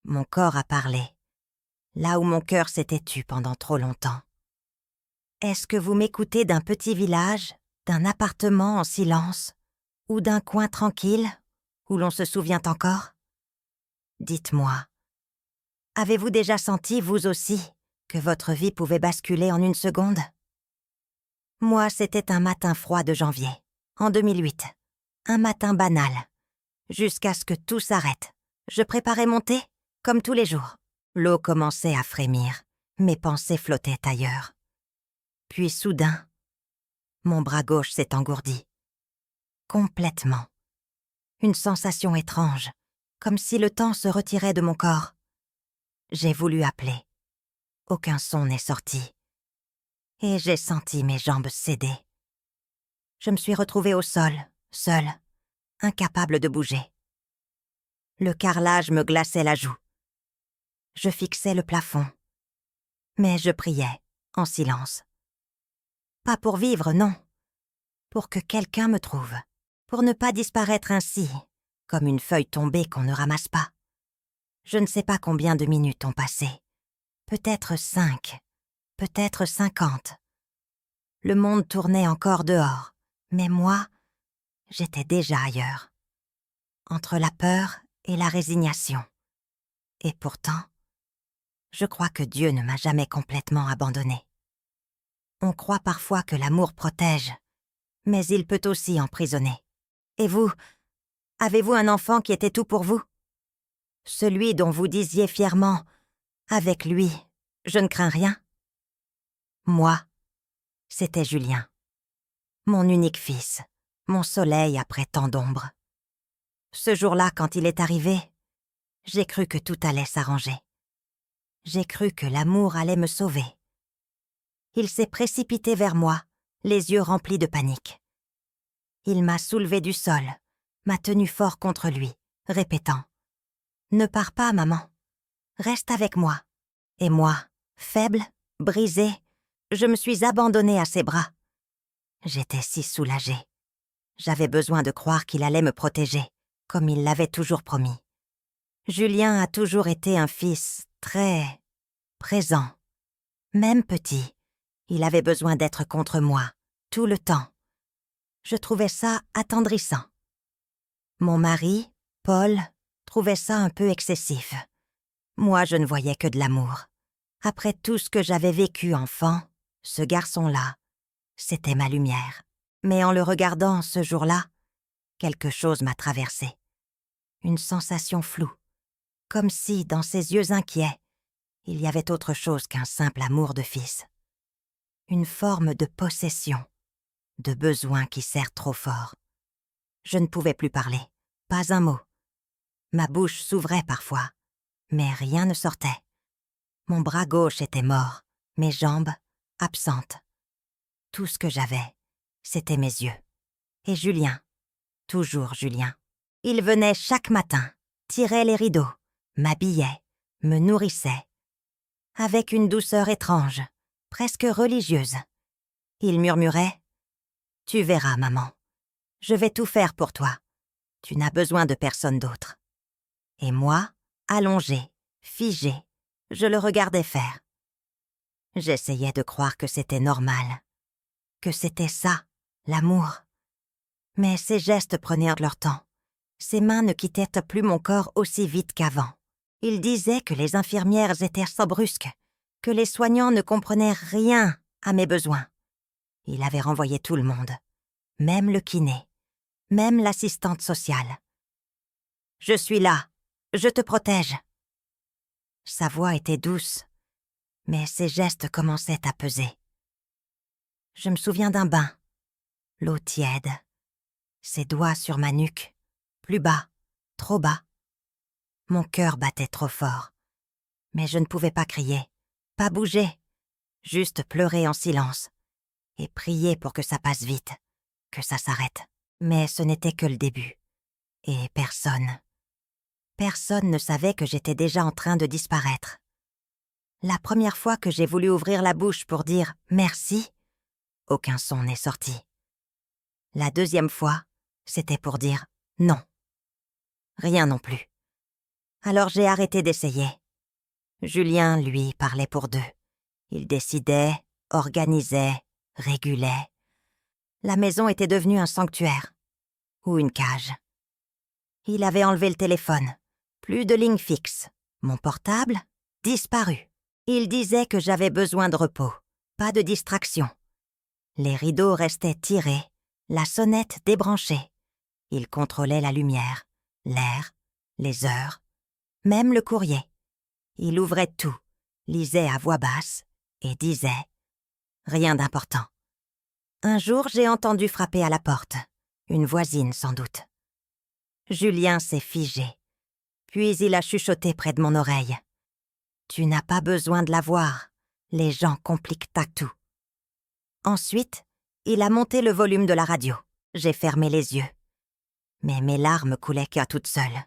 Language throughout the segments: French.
Mon corps a parlé, là où mon cœur s'était tu pendant trop longtemps. Est-ce que vous m'écoutez d'un petit village, d'un appartement en silence, ou d'un coin tranquille, où l'on se souvient encore? Dites-moi, avez-vous déjà senti, vous aussi, que votre vie pouvait basculer en une seconde? Moi, c'était un matin froid de janvier, en 2008. Un matin banal, jusqu'à ce que tout s'arrête. Je préparais mon thé, comme tous les jours. L'eau commençait à frémir, mes pensées flottaient ailleurs. Puis soudain, mon bras gauche s'est engourdi. Complètement. Une sensation étrange, comme si le temps se retirait de mon corps. J'ai voulu appeler. Aucun son n'est sorti. Et j'ai senti mes jambes céder. Je me suis retrouvée au sol, seule, incapable de bouger. Le carrelage me glaçait la joue. Je fixais le plafond. Mais je priais, en silence. Pas pour vivre, non. Pour que quelqu'un me trouve. Pour ne pas disparaître ainsi, comme une feuille tombée qu'on ne ramasse pas. Je ne sais pas combien de minutes ont passé. Peut-être 5, peut-être 50. Le monde tournait encore dehors, mais moi, j'étais déjà ailleurs. Entre la peur et la résignation. Et pourtant, je crois que Dieu ne m'a jamais complètement abandonnée. On croit parfois que l'amour protège, mais il peut aussi emprisonner. Et vous, avez-vous un enfant qui était tout pour vous? Celui dont vous disiez fièrement « Avec lui, je ne crains rien ». Moi, c'était Julien. Mon unique fils, mon soleil après tant d'ombre. Ce jour-là, quand il est arrivé, j'ai cru que tout allait s'arranger. J'ai cru que l'amour allait me sauver. Il s'est précipité vers moi, les yeux remplis de panique. Il m'a soulevée du sol, m'a tenu fort contre lui, répétant « Ne pars pas, maman. Reste avec moi. » Et moi, faible, brisée, je me suis abandonnée à ses bras. J'étais si soulagée. J'avais besoin de croire qu'il allait me protéger, comme il l'avait toujours promis. Julien a toujours été un fils très présent. Même petit, il avait besoin d'être contre moi, tout le temps. Je trouvais ça attendrissant. Mon mari, Paul, trouvait ça un peu excessif. Moi, je ne voyais que de l'amour. Après tout ce que j'avais vécu enfant, ce garçon-là, c'était ma lumière. Mais en le regardant ce jour-là, quelque chose m'a traversée. Une sensation floue, comme si, dans ses yeux inquiets, il y avait autre chose qu'un simple amour de fils. Une forme de possession, de besoin qui serre trop fort. Je ne pouvais plus parler, pas un mot. Ma bouche s'ouvrait parfois, mais rien ne sortait. Mon bras gauche était mort, mes jambes absentes. Tout ce que j'avais, c'était mes yeux. Et Julien, toujours Julien. Il venait chaque matin, tirait les rideaux, m'habillait, me nourrissait. Avec une douceur étrange, presque religieuse. Il murmurait « Tu verras, maman. Je vais tout faire pour toi. Tu n'as besoin de personne d'autre. » Et moi, allongée, figée, je le regardais faire. J'essayais de croire que c'était normal, que c'était ça, l'amour. Mais ses gestes prenaient leur temps. Ses mains ne quittaient plus mon corps aussi vite qu'avant. Il disait que les infirmières étaient so brusques, que les soignants ne comprenaient rien à mes besoins. Il avait renvoyé tout le monde, même le kiné, même l'assistante sociale. « Je suis là, je te protège. » Sa voix était douce, mais ses gestes commençaient à peser. Je me souviens d'un bain, l'eau tiède, ses doigts sur ma nuque, plus bas, trop bas. Mon cœur battait trop fort, mais je ne pouvais pas crier, pas bouger, juste pleurer en silence et prier pour que ça passe vite, que ça s'arrête. Mais ce n'était que le début. Et personne ne savait que j'étais déjà en train de disparaître. La première fois que j'ai voulu ouvrir la bouche pour dire « merci », aucun son n'est sorti. La deuxième fois, c'était pour dire « non ». Rien non plus. Alors j'ai arrêté d'essayer. Julien, lui, parlait pour deux. Il décidait, organisait, régulait. La maison était devenue un sanctuaire. Ou une cage. Il avait enlevé le téléphone. Plus de ligne fixe. Mon portable, disparu. Il disait que j'avais besoin de repos. Pas de distraction. Les rideaux restaient tirés, la sonnette débranchée. Il contrôlait la lumière, l'air, les heures, même le courrier. Il ouvrait tout, lisait à voix basse et disait « Rien d'important ». Un jour, j'ai entendu frapper à la porte. Une voisine, sans doute. Julien s'est figé. Puis il a chuchoté près de mon oreille. « Tu n'as pas besoin de la voir. Les gens compliquent ta tout. » Ensuite, il a monté le volume de la radio. J'ai fermé les yeux. Mais mes larmes coulaient qu'à toute seule.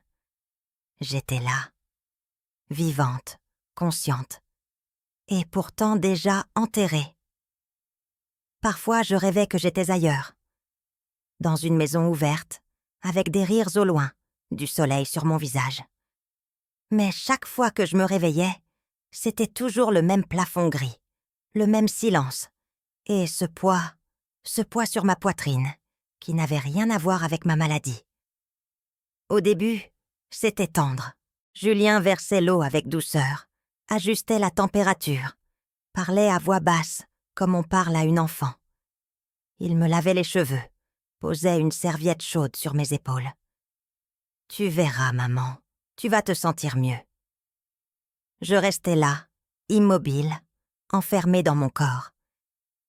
J'étais là, vivante, consciente, et pourtant déjà enterrée. Parfois, je rêvais que j'étais ailleurs, dans une maison ouverte, avec des rires au loin, du soleil sur mon visage. Mais chaque fois que je me réveillais, c'était toujours le même plafond gris, le même silence, et ce poids sur ma poitrine, qui n'avait rien à voir avec ma maladie. Au début, c'était tendre. Julien versait l'eau avec douceur, ajustait la température, parlait à voix basse, comme on parle à une enfant. Il me lavait les cheveux, posait une serviette chaude sur mes épaules. « Tu verras, maman, tu vas te sentir mieux. » Je restais là, immobile, enfermée dans mon corps.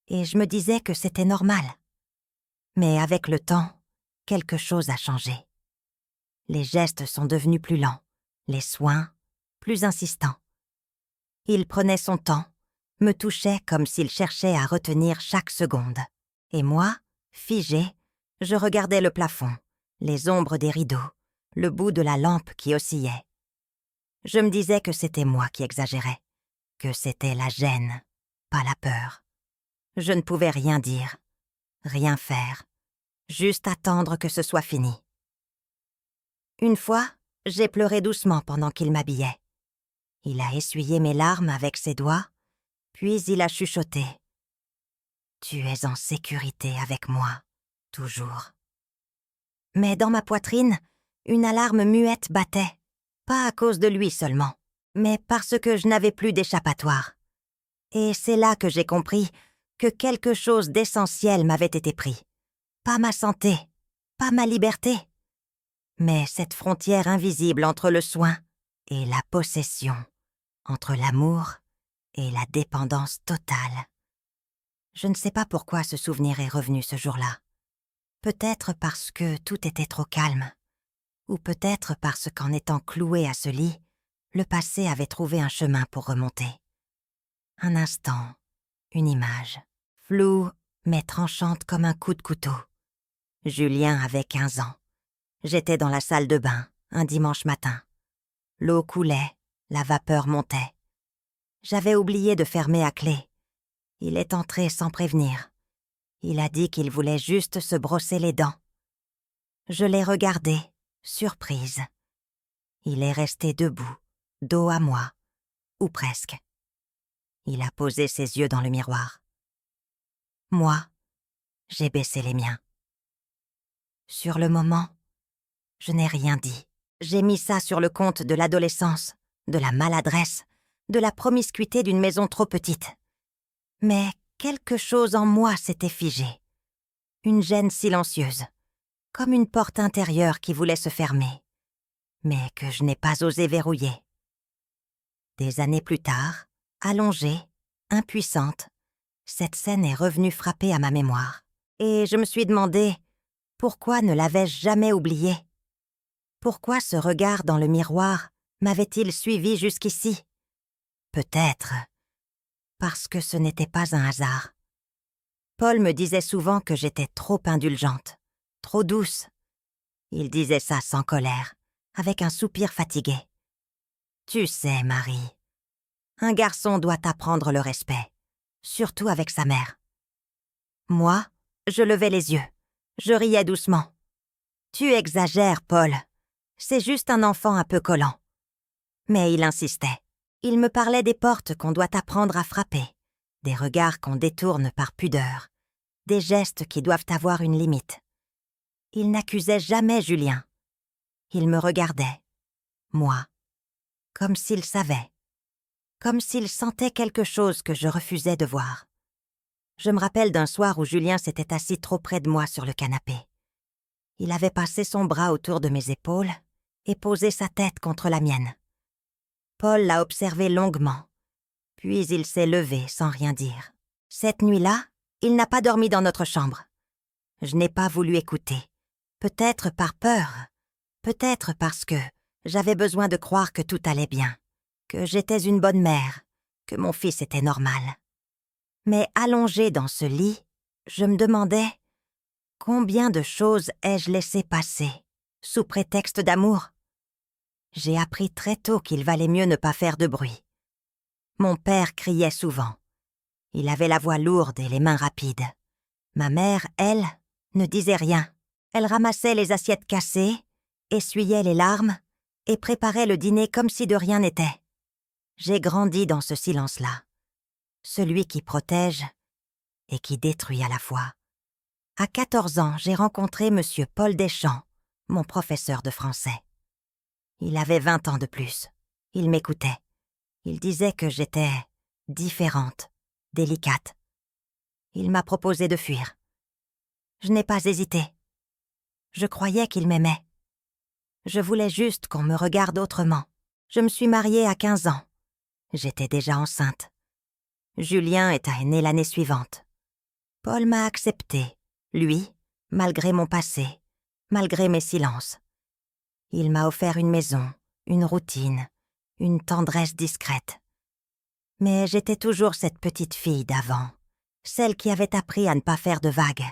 Et je me disais que c'était normal. Mais avec le temps, quelque chose a changé. Les gestes sont devenus plus lents, les soins plus insistants. Il prenait son temps, me touchait comme s'il cherchait à retenir chaque seconde. Et moi, figée, je regardais le plafond, les ombres des rideaux, le bout de la lampe qui oscillait. Je me disais que c'était moi qui exagérais, que c'était la gêne, pas la peur. Je ne pouvais rien dire, rien faire, juste attendre que ce soit fini. Une fois, j'ai pleuré doucement pendant qu'il m'habillait. Il a essuyé mes larmes avec ses doigts, puis il a chuchoté. « Tu es en sécurité avec moi, toujours. » Mais dans ma poitrine, une alarme muette battait, pas à cause de lui seulement, mais parce que je n'avais plus d'échappatoire. Et c'est là que j'ai compris que quelque chose d'essentiel m'avait été pris. Pas ma santé, pas ma liberté, mais cette frontière invisible entre le soin et la possession, entre l'amour et la dépendance totale. Je ne sais pas pourquoi ce souvenir est revenu ce jour-là. Peut-être parce que tout était trop calme, ou peut-être parce qu'en étant cloué à ce lit, le passé avait trouvé un chemin pour remonter. Un instant, une image, floue mais tranchante comme un coup de couteau. Julien avait 15 ans. J'étais dans la salle de bain, un dimanche matin. L'eau coulait, la vapeur montait. J'avais oublié de fermer à clé. Il est entré sans prévenir. Il a dit qu'il voulait juste se brosser les dents. Je l'ai regardé, surprise. Il est resté debout, dos à moi, ou presque. Il a posé ses yeux dans le miroir. Moi, j'ai baissé les miens. Sur le moment, je n'ai rien dit. J'ai mis ça sur le compte de l'adolescence, de la maladresse, de la promiscuité d'une maison trop petite. Mais quelque chose en moi s'était figé. Une gêne silencieuse, comme une porte intérieure qui voulait se fermer, mais que je n'ai pas osé verrouiller. Des années plus tard, allongée, impuissante, cette scène est revenue frapper à ma mémoire. Et je me suis demandé, pourquoi ne l'avais-je jamais oubliée? Pourquoi ce regard dans le miroir m'avait-il suivi jusqu'ici? Peut-être parce que ce n'était pas un hasard. Paul me disait souvent que j'étais trop indulgente, trop douce. Il disait ça sans colère, avec un soupir fatigué. Tu sais, Marie, un garçon doit apprendre le respect, surtout avec sa mère. Moi, je levais les yeux, je riais doucement. Tu exagères, Paul. C'est juste un enfant un peu collant. Mais il insistait. Il me parlait des portes qu'on doit apprendre à frapper, des regards qu'on détourne par pudeur, des gestes qui doivent avoir une limite. Il n'accusait jamais Julien. Il me regardait, moi, comme s'il savait, comme s'il sentait quelque chose que je refusais de voir. Je me rappelle d'un soir où Julien s'était assis trop près de moi sur le canapé. Il avait passé son bras autour de mes épaules et posé sa tête contre la mienne. Paul l'a observé longuement, puis il s'est levé sans rien dire. Cette nuit-là, il n'a pas dormi dans notre chambre. Je n'ai pas voulu écouter, peut-être par peur, peut-être parce que j'avais besoin de croire que tout allait bien, que j'étais une bonne mère, que mon fils était normal. Mais allongée dans ce lit, je me demandais combien de choses ai-je laissé passer, sous prétexte d'amour. J'ai appris très tôt qu'il valait mieux ne pas faire de bruit. Mon père criait souvent. Il avait la voix lourde et les mains rapides. Ma mère, elle, ne disait rien. Elle ramassait les assiettes cassées, essuyait les larmes et préparait le dîner comme si de rien n'était. J'ai grandi dans ce silence-là, celui qui protège et qui détruit à la fois. À 14 ans, j'ai rencontré M. Paul Deschamps, mon professeur de français. Il avait 20 ans de plus. Il m'écoutait. Il disait que j'étais différente, délicate. Il m'a proposé de fuir. Je n'ai pas hésité. Je croyais qu'il m'aimait. Je voulais juste qu'on me regarde autrement. Je me suis mariée à 15 ans. J'étais déjà enceinte. Julien est né l'année suivante. Paul m'a acceptée, lui, malgré mon passé, malgré mes silences. Il m'a offert une maison, une routine, une tendresse discrète. Mais j'étais toujours cette petite fille d'avant, celle qui avait appris à ne pas faire de vagues.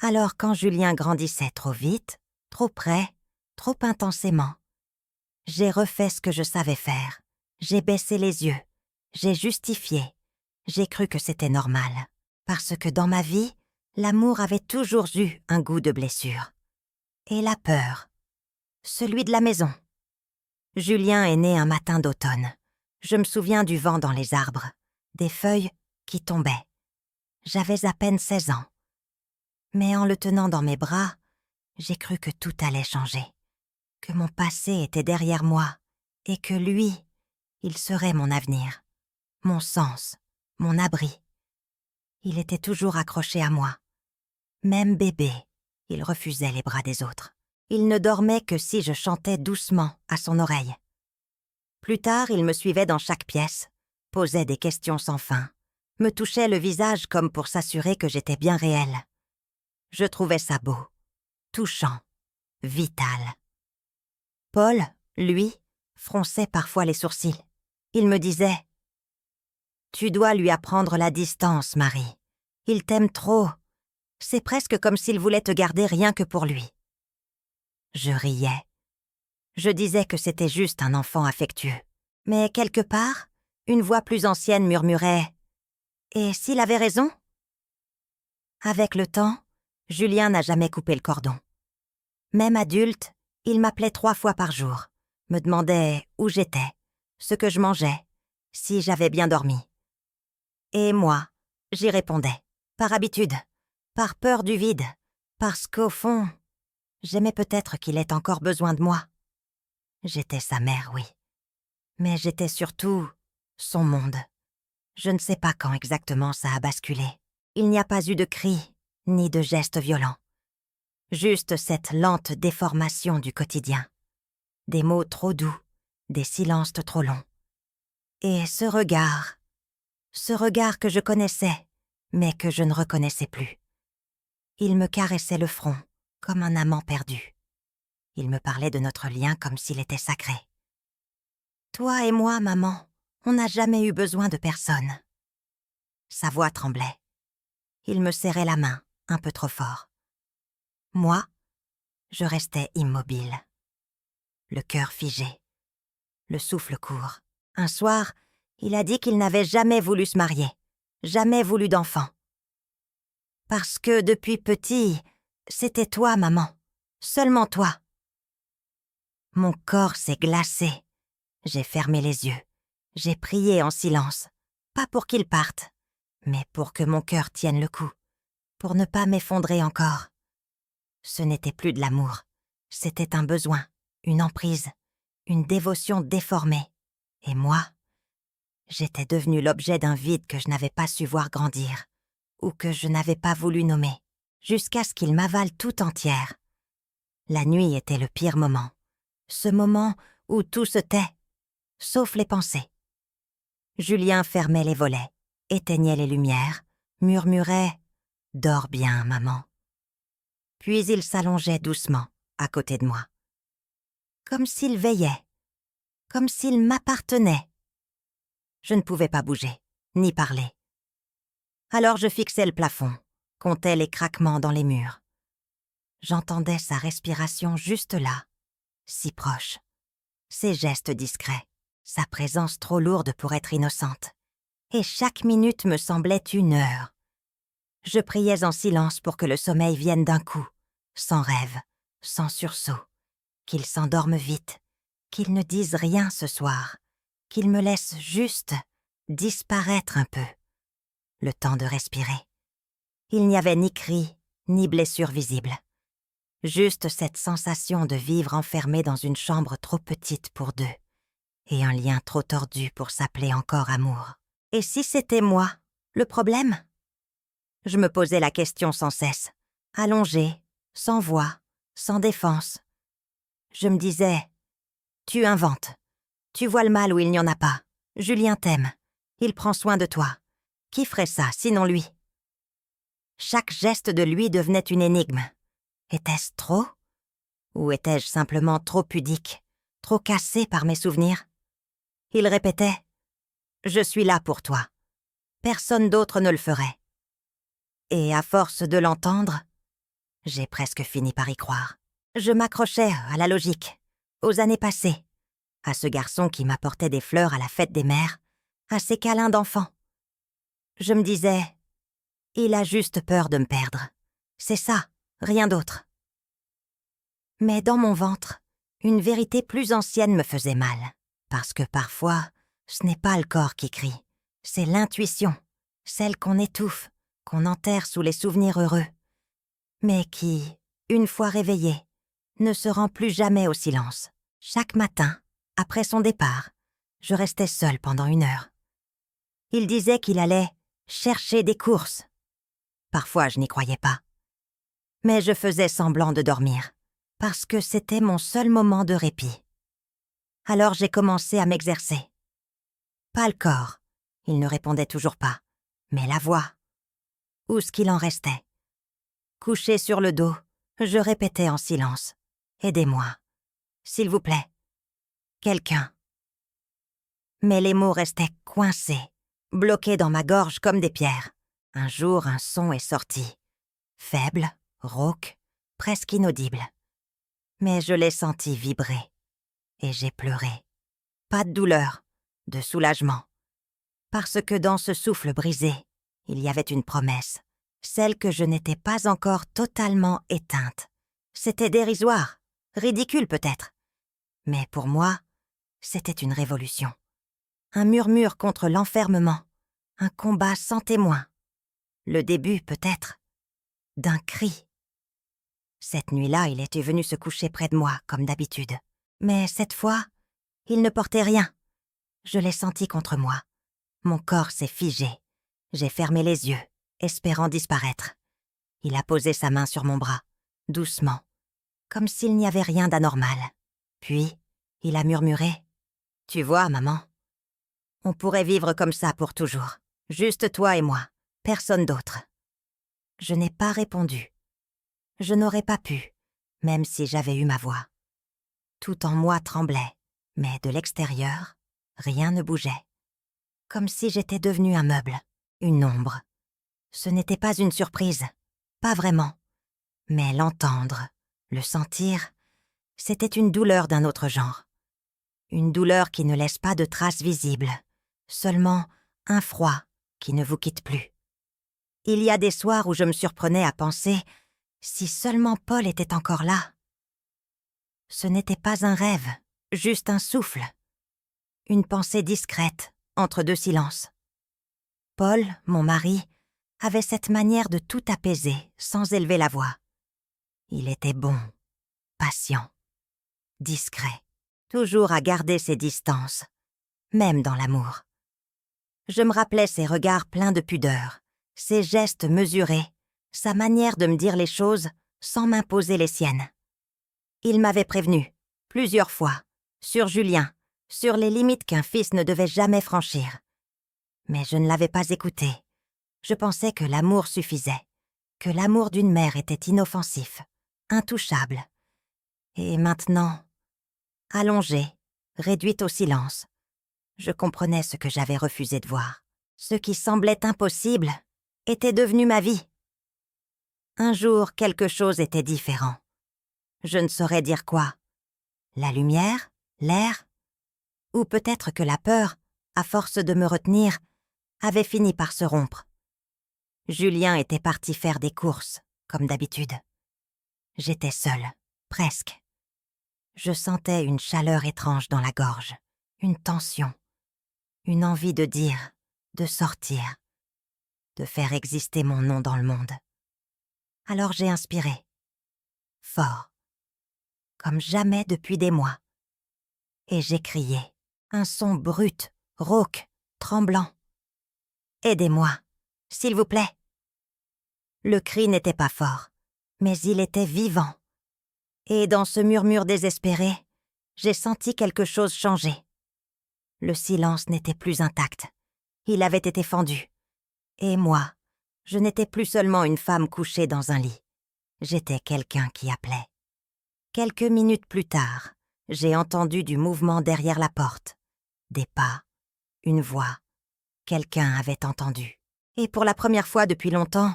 Alors quand Julien grandissait trop vite, trop près, trop intensément, j'ai refait ce que je savais faire. J'ai baissé les yeux, j'ai justifié, j'ai cru que c'était normal. Parce que dans ma vie, l'amour avait toujours eu un goût de blessure. Et la peur, celui de la maison. Julien est né un matin d'automne. Je me souviens du vent dans les arbres, des feuilles qui tombaient. J'avais à peine 16 ans. Mais en le tenant dans mes bras, j'ai cru que tout allait changer, que mon passé était derrière moi et que lui, il serait mon avenir, mon sens, mon abri. Il était toujours accroché à moi. Même bébé, il refusait les bras des autres. Il ne dormait que si je chantais doucement à son oreille. Plus tard, il me suivait dans chaque pièce, posait des questions sans fin, me touchait le visage comme pour s'assurer que j'étais bien réelle. Je trouvais ça beau, touchant, vital. Paul, lui, fronçait parfois les sourcils. Il me disait « Tu dois lui apprendre la distance, Marie. Il t'aime trop. C'est presque comme s'il voulait te garder rien que pour lui. » Je riais. Je disais que c'était juste un enfant affectueux. Mais quelque part, une voix plus ancienne murmurait « Et s'il avait raison ?» Avec le temps, Julien n'a jamais coupé le cordon. Même adulte, il m'appelait 3 fois par jour, me demandait où j'étais, ce que je mangeais, si j'avais bien dormi. Et moi, j'y répondais, par habitude, par peur du vide, parce qu'au fond, j'aimais peut-être qu'il ait encore besoin de moi. J'étais sa mère, oui, mais j'étais surtout son monde. Je ne sais pas quand exactement ça a basculé. Il n'y a pas eu de cris, ni de gestes violents. Juste cette lente déformation du quotidien. Des mots trop doux, des silences trop longs. Et ce regard que je connaissais, mais que je ne reconnaissais plus. Il me caressait le front, comme un amant perdu. Il me parlait de notre lien comme s'il était sacré. « Toi et moi, maman, on n'a jamais eu besoin de personne. » Sa voix tremblait. Il me serrait la main, un peu trop fort. Moi, je restais immobile. Le cœur figé, le souffle court. Un soir, il a dit qu'il n'avait jamais voulu se marier, jamais voulu d'enfant. Parce que depuis petit, c'était toi, maman, seulement toi. Mon corps s'est glacé. J'ai fermé les yeux. J'ai prié en silence, pas pour qu'il parte, mais pour que mon cœur tienne le coup, pour ne pas m'effondrer encore. Ce n'était plus de l'amour, c'était un besoin, une emprise, une dévotion déformée. Et moi, j'étais devenue l'objet d'un vide que je n'avais pas su voir grandir, ou que je n'avais pas voulu nommer, jusqu'à ce qu'il m'avale tout entière. La nuit était le pire moment, ce moment où tout se tait, sauf les pensées. Julien fermait les volets, éteignait les lumières, murmurait « Dors bien, maman ». Puis il s'allongeait doucement à côté de moi, comme s'il veillait, comme s'il m'appartenait. Je ne pouvais pas bouger, ni parler. Alors je fixais le plafond, comptais les craquements dans les murs. J'entendais sa respiration juste là, si proche, ses gestes discrets, sa présence trop lourde pour être innocente. Et chaque minute me semblait une heure. Je priais en silence pour que le sommeil vienne d'un coup, sans rêve, sans sursaut, qu'il s'endorme vite, qu'il ne dise rien ce soir, qu'il me laisse juste disparaître un peu, le temps de respirer. Il n'y avait ni cri, ni blessure visible. Juste cette sensation de vivre enfermé dans une chambre trop petite pour deux, et un lien trop tordu pour s'appeler encore amour. Et si c'était moi, le problème? Je me posais la question sans cesse, allongée, sans voix, sans défense. Je me disais, tu inventes, tu vois le mal où il n'y en a pas. Julien t'aime, il prend soin de toi. Qui ferait ça, sinon lui? Chaque geste de lui devenait une énigme. Était-ce trop? Ou étais-je simplement trop pudique, trop cassée par mes souvenirs? Il répétait, « Je suis là pour toi. Personne d'autre ne le ferait. » Et à force de l'entendre, j'ai presque fini par y croire. Je m'accrochais à la logique, aux années passées, à ce garçon qui m'apportait des fleurs à la fête des mères, à ses câlins d'enfant. Je me disais, il a juste peur de me perdre. C'est ça, rien d'autre. Mais dans mon ventre, une vérité plus ancienne me faisait mal, parce que parfois, ce n'est pas le corps qui crie, c'est l'intuition, celle qu'on étouffe, qu'on enterre sous les souvenirs heureux, mais qui, une fois réveillée, ne se rend plus jamais au silence. Chaque matin, après son départ, je restais seule pendant 1 heure. Il disait qu'il allait chercher des courses. Parfois, je n'y croyais pas. Mais je faisais semblant de dormir, parce que c'était mon seul moment de répit. Alors j'ai commencé à m'exercer. Pas le corps, il ne répondait toujours pas, mais la voix. Où ce qu'il en restait. Couché sur le dos, je répétais en silence. Aidez-moi. S'il vous plaît. Quelqu'un. Mais les mots restaient coincés, bloqués dans ma gorge comme des pierres. Un jour, un son est sorti. Faible, rauque, presque inaudible. Mais je l'ai senti vibrer. Et j'ai pleuré. Pas de douleur, de soulagement. Parce que dans ce souffle brisé, il y avait une promesse. Celle que je n'étais pas encore totalement éteinte. C'était dérisoire, ridicule peut-être. Mais pour moi, c'était une révolution. Un murmure contre l'enfermement, un combat sans témoin. Le début, peut-être, d'un cri. Cette nuit-là, il était venu se coucher près de moi, comme d'habitude. Mais cette fois, il ne portait rien. Je l'ai senti contre moi. Mon corps s'est figé. J'ai fermé les yeux, espérant disparaître. Il a posé sa main sur mon bras, doucement, comme s'il n'y avait rien d'anormal. Puis, il a murmuré « Tu vois, maman, on pourrait vivre comme ça pour toujours. Juste toi et moi, personne d'autre. » Je n'ai pas répondu. Je n'aurais pas pu, même si j'avais eu ma voix. Tout en moi tremblait, mais de l'extérieur, rien ne bougeait. Comme si j'étais devenue un meuble, une ombre. Ce n'était pas une surprise, pas vraiment. Mais l'entendre, le sentir, c'était une douleur d'un autre genre. Une douleur qui ne laisse pas de traces visibles, seulement un froid qui ne vous quitte plus. Il y a des soirs où je me surprenais à penser si seulement Paul était encore là. Ce n'était pas un rêve, juste un souffle. une pensée discrète, entre deux silences. Paul, mon mari, avait cette manière de tout apaiser, sans élever la voix. Il était bon, patient, discret, toujours à garder ses distances, même dans l'amour. Je me rappelais ses regards pleins de pudeur, ses gestes mesurés, sa manière de me dire les choses sans m'imposer les siennes. Il m'avait prévenu, plusieurs fois, sur Julien, sur les limites qu'un fils ne devait jamais franchir. Mais je ne l'avais pas écouté. Je pensais que l'amour suffisait, que l'amour d'une mère était inoffensif, intouchable. Et maintenant, allongée, réduite au silence, je comprenais ce que j'avais refusé de voir. Ce qui semblait impossible était devenu ma vie. Un jour, quelque chose était différent. Je ne saurais dire quoi. La lumière, l'air, ou peut-être que la peur, à force de me retenir, avait fini par se rompre. Julien était parti faire des courses, comme d'habitude. J'étais seule, presque. Je sentais une chaleur étrange dans la gorge, une tension, une envie de dire, de sortir, de faire exister mon nom dans le monde. Alors j'ai inspiré, fort, comme jamais depuis des mois. Et j'ai crié, un son brut, rauque, tremblant. « Aidez-moi, s'il vous plaît !» Le cri n'était pas fort, mais il était vivant. Et dans ce murmure désespéré, j'ai senti quelque chose changer. Le silence n'était plus intact. Il avait été fendu. Et moi, je n'étais plus seulement une femme couchée dans un lit. J'étais quelqu'un qui appelait. Quelques minutes plus tard, j'ai entendu du mouvement derrière la porte. Des pas, une voix. Quelqu'un avait entendu. Et pour la première fois depuis longtemps,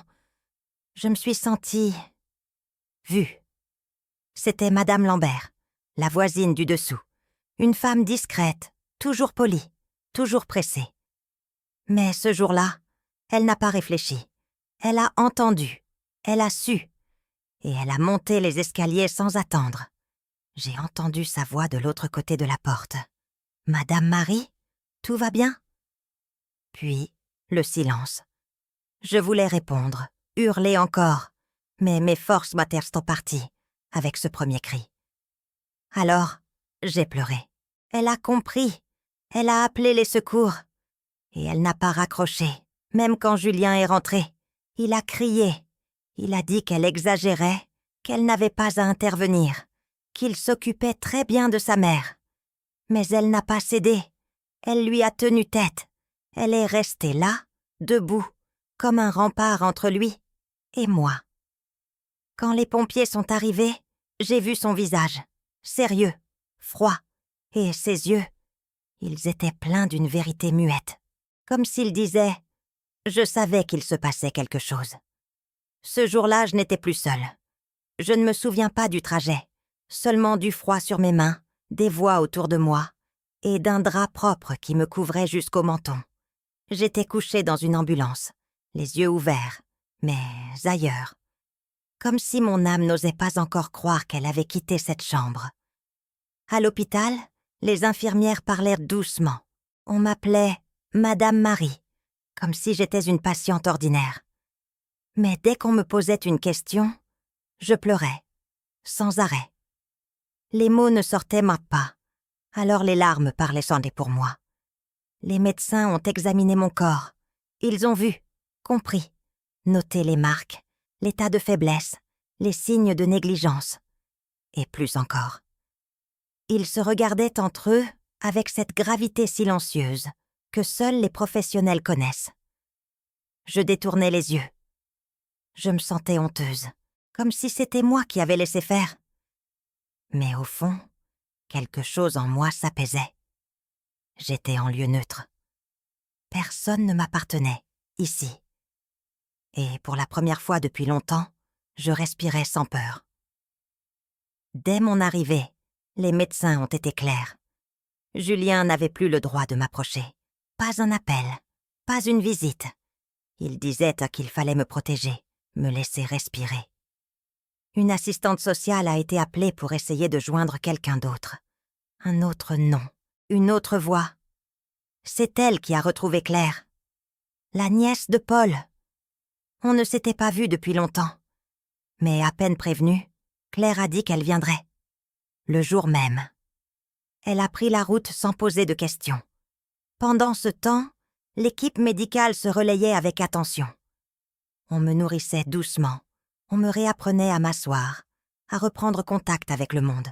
je me suis sentie vue. C'était Madame Lambert, la voisine du dessous. Une femme discrète, toujours polie, toujours pressée. Mais ce jour-là, elle n'a pas réfléchi. Elle a entendu, elle a su, et elle a monté les escaliers sans attendre. J'ai entendu sa voix de l'autre côté de la porte. « Madame Marie, tout va bien ?» Puis, le silence. Je voulais répondre, hurler encore, mais mes forces m'étaient parties avec ce premier cri. Alors, j'ai pleuré. Elle a compris, elle a appelé les secours, et elle n'a pas raccroché, même quand Julien est rentré. Il a crié, il a dit qu'elle exagérait, qu'elle n'avait pas à intervenir, qu'il s'occupait très bien de sa mère. Mais elle n'a pas cédé, elle lui a tenu tête. Elle est restée là, debout, comme un rempart entre lui et moi. Quand les pompiers sont arrivés, j'ai vu son visage, sérieux, froid, et ses yeux, ils étaient pleins d'une vérité muette, comme s'il disait « Je savais qu'il se passait quelque chose ». Ce jour-là, je n'étais plus seule. Je ne me souviens pas du trajet, seulement du froid sur mes mains, des voix autour de moi, et d'un drap propre qui me couvrait jusqu'au menton. J'étais couchée dans une ambulance, les yeux ouverts, mais ailleurs. Comme si mon âme n'osait pas encore croire qu'elle avait quitté cette chambre. À l'hôpital, les infirmières parlaient doucement. On m'appelait Madame Marie, comme si j'étais une patiente ordinaire. Mais dès qu'on me posait une question, je pleurais, sans arrêt. Les mots ne sortaient pas, alors les larmes parlaient sans doute pour moi. Les médecins ont examiné mon corps. Ils ont vu, compris, noté les marques, l'état de faiblesse, les signes de négligence, et plus encore. Ils se regardaient entre eux avec cette gravité silencieuse que seuls les professionnels connaissent. Je détournais les yeux. Je me sentais honteuse, comme si c'était moi qui avais laissé faire. Mais au fond, quelque chose en moi s'apaisait. J'étais en lieu neutre. Personne ne m'appartenait, ici. Et pour la première fois depuis longtemps, je respirais sans peur. Dès mon arrivée, les médecins ont été clairs. Julien n'avait plus le droit de m'approcher. Pas un appel, pas une visite. Il disait qu'il fallait me protéger, me laisser respirer. Une assistante sociale a été appelée pour essayer de joindre quelqu'un d'autre. Un autre nom, une autre voix, C'est elle qui a retrouvé Claire. La nièce de Paul. On ne s'était pas vus depuis longtemps. Mais à peine prévenue, Claire a dit qu'elle viendrait. Le jour même. Elle a pris la route sans poser de questions. Pendant ce temps, l'équipe médicale se relayait avec attention. On me nourrissait doucement. On me réapprenait à m'asseoir, à reprendre contact avec le monde.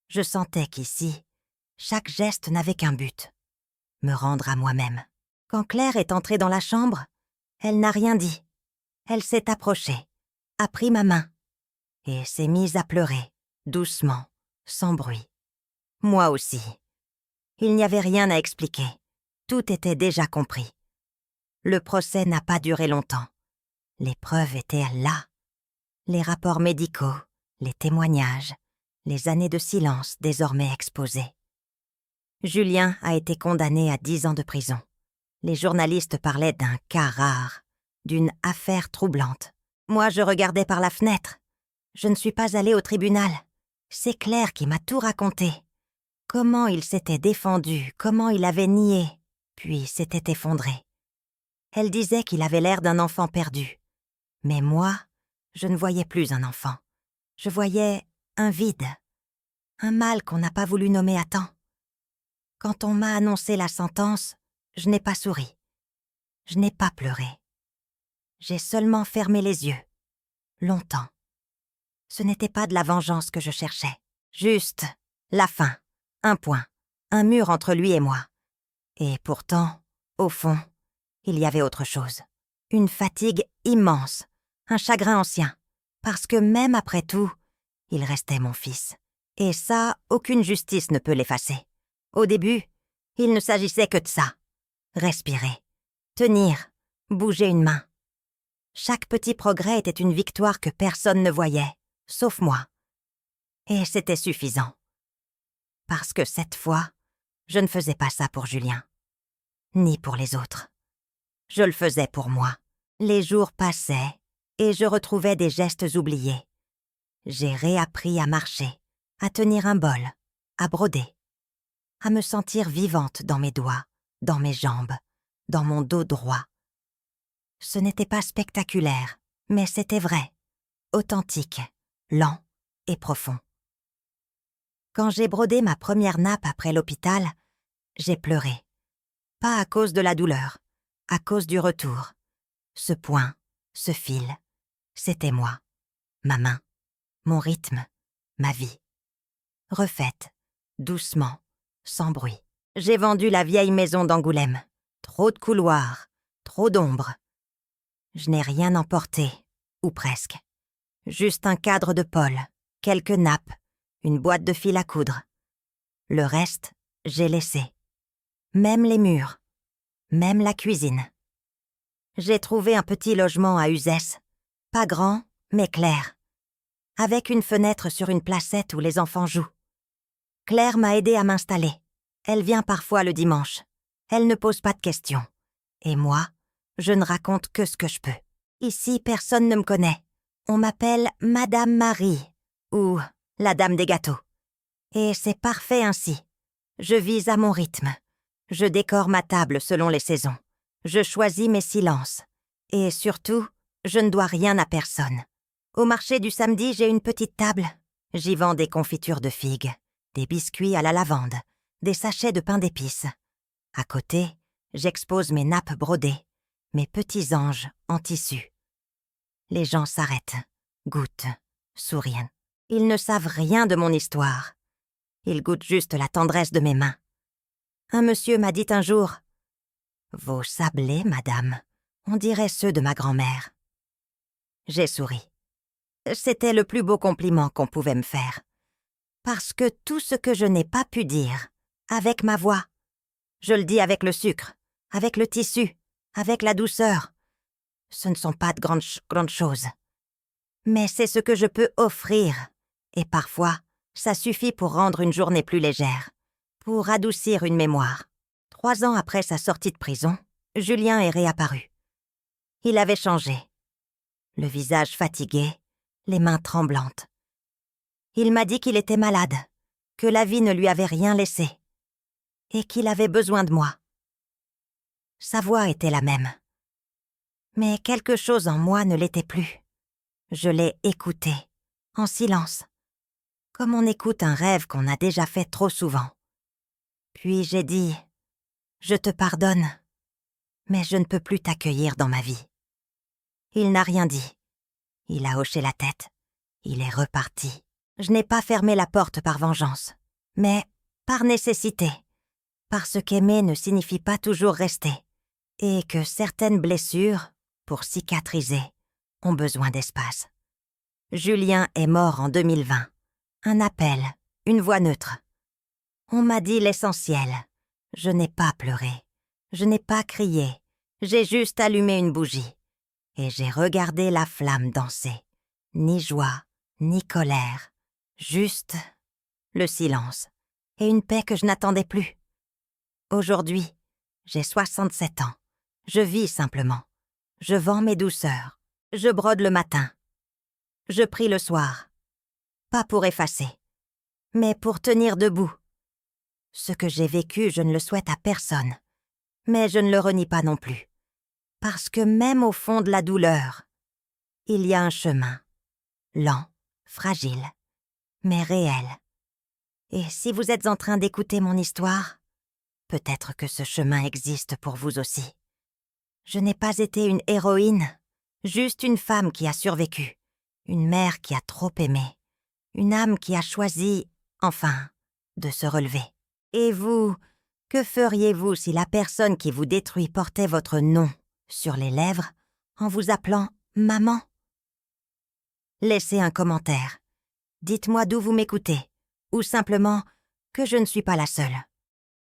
Je sentais qu'ici, chaque geste n'avait qu'un but, me rendre à moi-même. Quand Claire est entrée dans la chambre, elle n'a rien dit. Elle s'est approchée, a pris ma main et s'est mise à pleurer, doucement, sans bruit. Moi aussi. Il n'y avait rien à expliquer. Tout était déjà compris. Le procès n'a pas duré longtemps. Les preuves étaient là. Les rapports médicaux, les témoignages, les années de silence désormais exposées. Julien a été condamné à 10 ans de prison. Les journalistes parlaient d'un cas rare, d'une affaire troublante. Moi, je regardais par la fenêtre. Je ne suis pas allée au tribunal. C'est Claire qui m'a tout raconté. Comment il s'était défendu, comment il avait nié, puis s'était effondré. Elle disait qu'il avait l'air d'un enfant perdu. Mais moi, je ne voyais plus un enfant. Je voyais un vide, un mal qu'on n'a pas voulu nommer à temps. Quand on m'a annoncé la sentence, je n'ai pas souri. Je n'ai pas pleuré. J'ai seulement fermé les yeux. Longtemps. Ce n'était pas de la vengeance que je cherchais. Juste la fin, un point, un mur entre lui et moi. Et pourtant, au fond, il y avait autre chose. Une fatigue immense, un chagrin ancien. Parce que même après tout, il restait mon fils. Et ça, aucune justice ne peut l'effacer. Au début, il ne s'agissait que de ça. Respirer, tenir, bouger une main. Chaque petit progrès était une victoire que personne ne voyait, sauf moi. Et c'était suffisant. Parce que cette fois, je ne faisais pas ça pour Julien, ni pour les autres. Je le faisais pour moi. Les jours passaient et je retrouvais des gestes oubliés. J'ai réappris à marcher, à tenir un bol, à broder, à me sentir vivante dans mes doigts, dans mes jambes, dans mon dos droit. Ce n'était pas spectaculaire, mais c'était vrai, authentique, lent et profond. Quand j'ai brodé ma première nappe après l'hôpital, j'ai pleuré. Pas à cause de la douleur, à cause du retour. Ce point, ce fil, c'était moi, ma main, mon rythme, ma vie. Refaite, doucement, sans bruit. J'ai vendu la vieille maison d'Angoulême. Trop de couloirs, trop d'ombre. Je n'ai rien emporté, ou presque. Juste un cadre de Paul, quelques nappes, une boîte de fil à coudre. Le reste, j'ai laissé. Même les murs, même la cuisine. J'ai trouvé un petit logement à Uzès, pas grand, mais clair, avec une fenêtre sur une placette où les enfants jouent. Claire m'a aidée à m'installer. Elle vient parfois le dimanche. Elle ne pose pas de questions. Et moi, je ne raconte que ce que je peux. Ici, personne ne me connaît. On m'appelle Madame Marie, ou la Dame des Gâteaux. Et c'est parfait ainsi. Je vis à mon rythme. Je décore ma table selon les saisons. Je choisis mes silences. Et surtout, je ne dois rien à personne. Au marché du samedi, j'ai une petite table. J'y vends des confitures de figues, des biscuits à la lavande, des sachets de pain d'épices. À côté, j'expose mes nappes brodées, mes petits anges en tissu. Les gens s'arrêtent, goûtent, sourient. Ils ne savent rien de mon histoire. Ils goûtent juste la tendresse de mes mains. Un monsieur m'a dit un jour « Vos sablés, madame, on dirait ceux de ma grand-mère. » J'ai souri. C'était le plus beau compliment qu'on pouvait me faire. Parce que tout ce que je n'ai pas pu dire, avec ma voix, je le dis avec le sucre, avec le tissu, avec la douceur. Ce ne sont pas de grandes choses. Mais c'est ce que je peux offrir. Et parfois, ça suffit pour rendre une journée plus légère, pour adoucir une mémoire. 3 ans après sa sortie de prison, Julien est réapparu. Il avait changé. Le visage fatigué, les mains tremblantes. Il m'a dit qu'il était malade, que la vie ne lui avait rien laissé. et qu'il avait besoin de moi. Sa voix était la même. Mais quelque chose en moi ne l'était plus. Je l'ai écouté, en silence, comme on écoute un rêve qu'on a déjà fait trop souvent. Puis j'ai dit « Je te pardonne, mais je ne peux plus t'accueillir dans ma vie. » Il n'a rien dit. Il a hoché la tête. Il est reparti. Je n'ai pas fermé la porte par vengeance, mais par nécessité, parce qu'aimer ne signifie pas toujours rester, et que certaines blessures, pour cicatriser, ont besoin d'espace. Julien est mort en 2020. Un appel, une voix neutre. On m'a dit l'essentiel. Je n'ai pas pleuré. Je n'ai pas crié. J'ai juste allumé une bougie. Et j'ai regardé la flamme danser. Ni joie, ni colère. Juste le silence. Et une paix que je n'attendais plus. Aujourd'hui, j'ai 67 ans. Je vis simplement. Je vends mes douceurs. Je brode le matin. Je prie le soir. Pas pour effacer, mais pour tenir debout. Ce que j'ai vécu, je ne le souhaite à personne. Mais je ne le renie pas non plus. Parce que même au fond de la douleur, il y a un chemin. Lent, fragile, mais réel. Et si vous êtes en train d'écouter mon histoire, peut-être que ce chemin existe pour vous aussi. Je n'ai pas été une héroïne, juste une femme qui a survécu, une mère qui a trop aimé, une âme qui a choisi, enfin, de se relever. Et vous, que feriez-vous si la personne qui vous détruit portait votre nom sur les lèvres en vous appelant « maman » ? Laissez un commentaire. Dites-moi d'où vous m'écoutez, ou simplement que je ne suis pas la seule.